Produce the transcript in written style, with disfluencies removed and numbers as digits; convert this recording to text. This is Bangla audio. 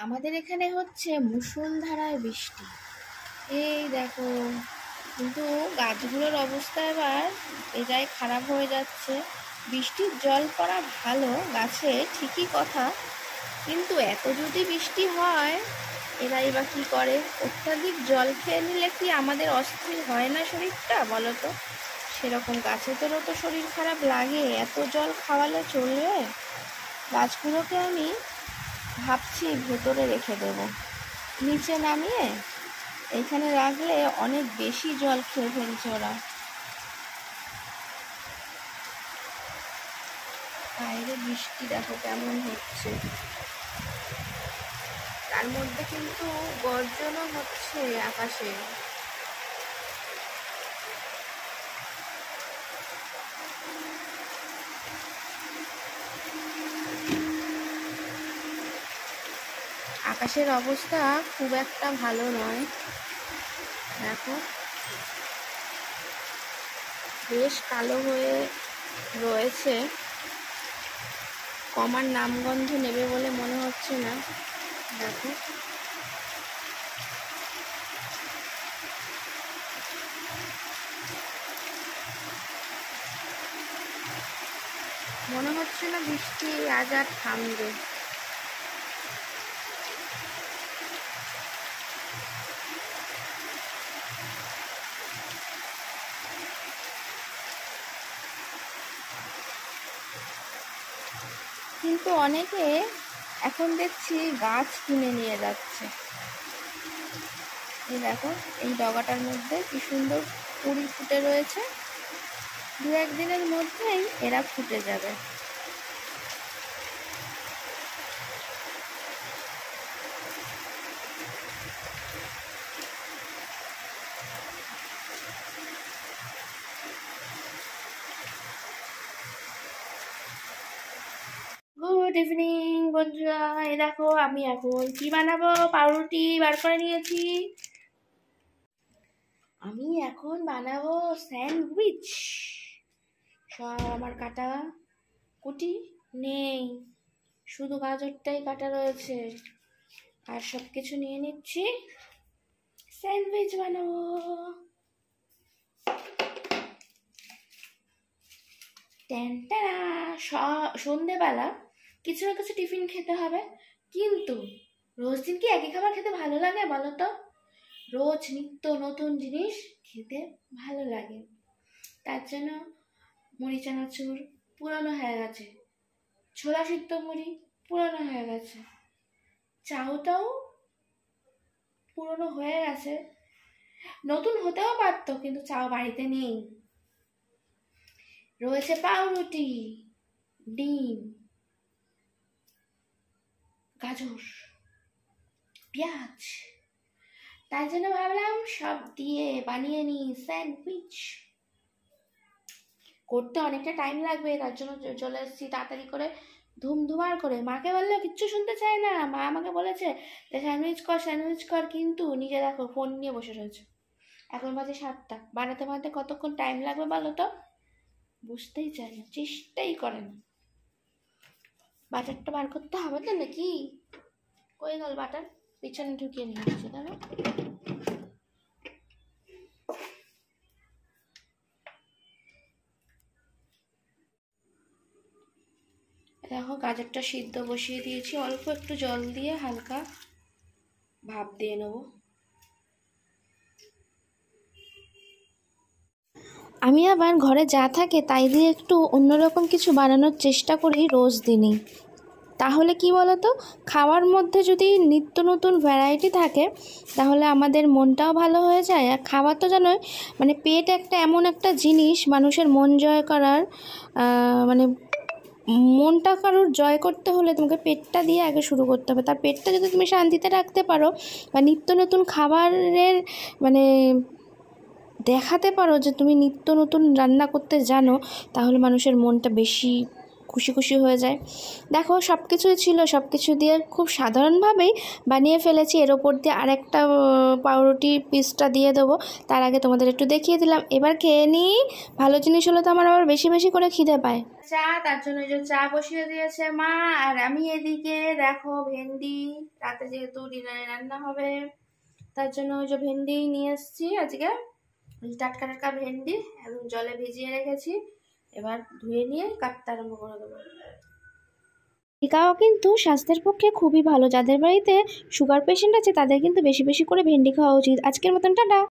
আমাদের এখানে হচ্ছে মুষলধারায় বৃষ্টি। এই দেখো, কিন্তু গাছগুলোর অবস্থা এবার এটাই খারাপ হয়ে যাচ্ছে। বৃষ্টির জল পড়া ভালো গাছে, ঠিকই কথা, কিন্তু এত যদি বৃষ্টি হয় এরাই বা কী করে? অত্যাধিক জল খেয়ে নিলে কি আমাদের অস্থির হয় না শরীরটা, বলো তো? সেরকম গাছেদেরও তো শরীর খারাপ লাগে, এত জল খাওয়ালে চলবে? গাছগুলোকে আমি ভাবছি ভেতরে রেখে দেব, নিচে নামিয়ে এখানে রাখলে অনেক বেশি জল খেয়ে ফেলছে ওরা। বাইরে বৃষ্টি দেখো কেমন হচ্ছে, তার মধ্যে কিন্তু গর্জনও হচ্ছে আকাশে। আকাশের অবস্থা খুব একটা ভালো নয়, দেখো বেশ কালো হয়ে রয়েছে, কমার নামগন্ধ নেবে বলে মনে হচ্ছে না। দেখো মনে হচ্ছে না বৃষ্টি আজ আর থামবে। কিন্তু অনেকে এখন দেখছি গাছ কিনে নিয়ে যাচ্ছে। এই দেখো, এই ডগাটার মধ্যে কি সুন্দর কুড়ি ফুটে রয়েছে, দু একদিনের মধ্যেই এরা ফুটে যাবে। গুড ইভিনিং বন্ধুরা, এই দেখো আমি এখন কি বানাবো, পাউরুটি বার করে নিয়েছি। আমি এখন বানাবো স্যান্ডউইচ। সব আমার কাটা কুটি নেই, শুধু গাজরটাই কাটা রয়েছে, আর সব কিছু নিয়ে নিচ্ছি, স্যান্ডউইচ বানাবো। সন্ধেবেলা কিছু না কিছু টিফিন খেতে হবে, কিন্তু রোজ দিন কি একই খাবার খেতে ভালো লাগে বলো তো? রোজ নিত্য নতুন জিনিস খেতে ভালো লাগে। তার জন্য মুড়ি চানাচুর পুরনো হয়ে গেছে, ছোলা সিদ্ধ মুড়ি পুরনো হয়ে গেছে, চাউটাও পুরনো হয়ে গেছে, নতুন হতেও পারতো কিন্তু চাও বাড়িতে নেই। রয়েছে পাউরুটি, ডিম, গাজর, পেঁয়াজ, তাই জন্য ভাবলাম সব দিয়ে বানিয়ে নিই স্যান্ডউইচ। করতে অনেকটা টাইম লাগবে, তার জন্য চলে এসেছি তাড়াতাড়ি করে, ধুমধুমার করে। মাকে বললে কিচ্ছু শুনতে চায় না, মা আমাকে বলেছে যে স্যান্ডউইচ কর, কিন্তু নিজে দেখো ফোন নিয়ে বসে রয়েছে। এখন বাজে 7টা, বানাতে বানাতে কতক্ষণ টাইম লাগবে বলো তো? বুঝতেই চায় না, চেষ্টাই করে না। বাটারটা বার করতে হবে তো নাকি? কই গেল বাটার? পিছনে ঢুকিয়ে নিয়ে গেছে, দেখো। দেখো গাজরটা সিদ্ধ বসিয়ে দিয়েছি, অল্প একটু জল দিয়ে হালকা ভাপ দিয়ে নেব। আমি আবার ঘরে যা থাকে তাই দিয়ে একটু অন্যরকম কিছু বানানোর চেষ্টা করি রোজ দিনই। তাহলে কি বলতো, খাওয়ার মধ্যে যদি নিত্য নতুন ভ্যারাইটি থাকে তাহলে আমাদের মনটাও ভালো হয়ে যায়। আর খাবার তো জানোই, মানে পেট একটা এমন একটা জিনিস, মানুষের মন জয় করার মানে মনটা কারোর জয় করতে হলে তোমাকে পেটটা দিয়ে আগে শুরু করতে হবে। তার পেটটা যদি তুমি শান্তিতে রাখতে পারো বা নিত্য নতুন খাবারের মানে দেখাতে পারো যে তুমি নিত্য নতুন রান্না করতে জানো, তাহলে মানুষের মনটা বেশি খুশি খুশি হয়ে যায়। দেখো সব কিছুই ছিল, সব কিছু দিয়ে খুব সাধারণভাবেই বানিয়ে ফেলেছি। এর ওপর দিয়ে আরেকটা পাউরুটি পিসটা দিয়ে দেবো। তার আগে তোমাদের একটু দেখিয়ে দিলাম। এবার খেয়ে নিই। ভালো জিনিস হলে তো আমার আবার বেশি বেশি করে খিদে পায়। চা, তার জন্য যে চা বসিয়ে দিয়েছে মা, আর আমি এদিকে দেখো ভেন্ডি, রাতে যেহেতু ডিনারে রান্না হবে তার জন্য ওই যে ভেন্ডি নিয়ে এসেছি আজকে, টাটকা টাটকা ভেন্ডি একদম জলে ভিজিয়ে রেখেছি। এবার ধুয়ে নিয়ে কাটতে আরম্ভ করে দেবো। ভেন্ডিটাও কিন্তু স্বাস্থ্যের পক্ষে খুবই ভালো। যাদের বাড়িতে সুগার পেশেন্ট আছে তাদের কিন্তু বেশি বেশি করে ভেন্ডি খাওয়া উচিত। আজকের মতন টাটা।